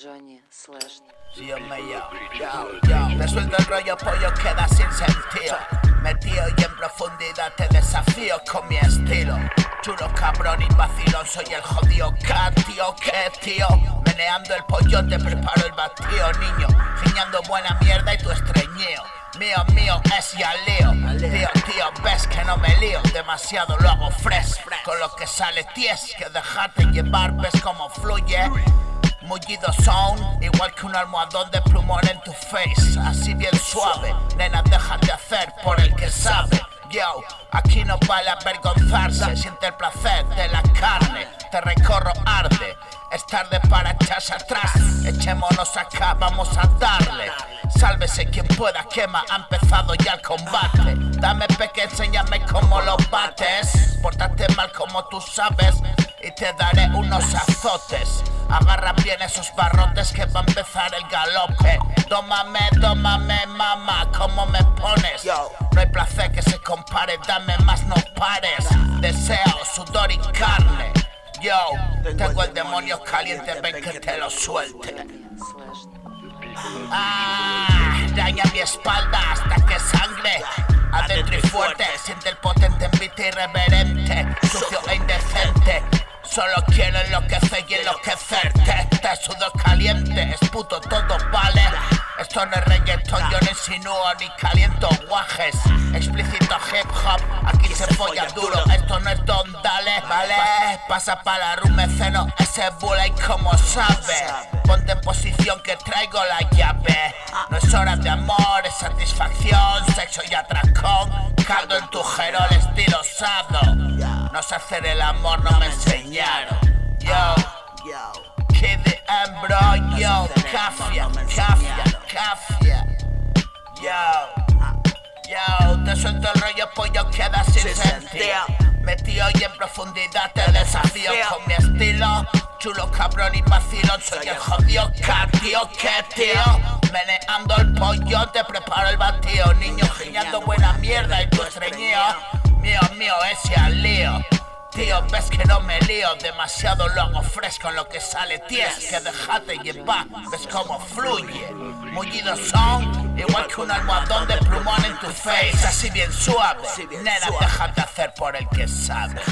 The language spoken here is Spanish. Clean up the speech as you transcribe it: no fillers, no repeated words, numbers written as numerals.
Johnny Slash. Dios mío, yo te suelto el rollo, pollo, queda sin sentido. Metido y en profundidad te desafío con mi estilo. Chulo, cabrón y vacilón, soy el jodido tío, ¿qué tío? Meneando el pollo, te preparo el batido, niño. Giñando buena mierda y tu estreñido. Mío, es ya lío. Tío, ves que no me lío. Demasiado lo hago fresh. Con lo que sale ties, que dejarte llevar, ves cómo fluye. Mullidos son, igual que un almohadón de plumón en tu face. Así bien suave, nena, déjate hacer por el que sabe. Yo, aquí no vale avergonzarse. Siente el placer de la carne. Te recorro arde. Es tarde para echarse atrás. Echémonos acá, vamos a darle. Sálvese quien pueda, quema, ha empezado ya el combate. Dame peque, enséñame cómo lo bates. Pórtate mal como tú sabes y te daré unos azotes. Agarra bien esos barrotes que va a empezar el galope. Tómame, mamá, ¿cómo me pones? No hay placer que se compare, dame más, no pares. Deseo, sudor y carne. Yo, tengo el demonio caliente, ven que te lo suelte. Daña mi espalda hasta que sangre. Adentro y fuerte, siente el potente envite irreverente. Sucio e indecente. Solo quiero enloquecer y enloquecerte. Te sudo caliente, es puto todo vale. Esto no es reggaetón, yo no insinúo ni caliento guajes. Explícito hip hop, aquí se folla duro. Esto no es don dale, vale. Pasa para rumeceno, ese bully como sabe. Ponte en posición que traigo la llave. No es hora de amor, es satisfacción, sexo y atracón. Caldo en tu jerol estilo sado. No sé hacer el amor, no me enseñaron. Yo, Kid bro, yo, cafia. Yo, te suelto el rollo, pollo, queda sin sentido. Metido y en profundidad te desafío con mi estilo. Chulo, cabrón y vacilón, soy el jodido tío, ¿qué tío? Meneando el pollo, te preparo el batido. Niño, giñando buena mierda y tu estreñido. Mío, ese al lío. Tío, ves que no me lío. Demasiado lo hago fresco en lo que sale ties. Que déjate llevar, ves cómo fluye. Mullidos son, igual que un almohadón de plumón en tu face. Así bien suave, nena, déjate hacer por el que sabe.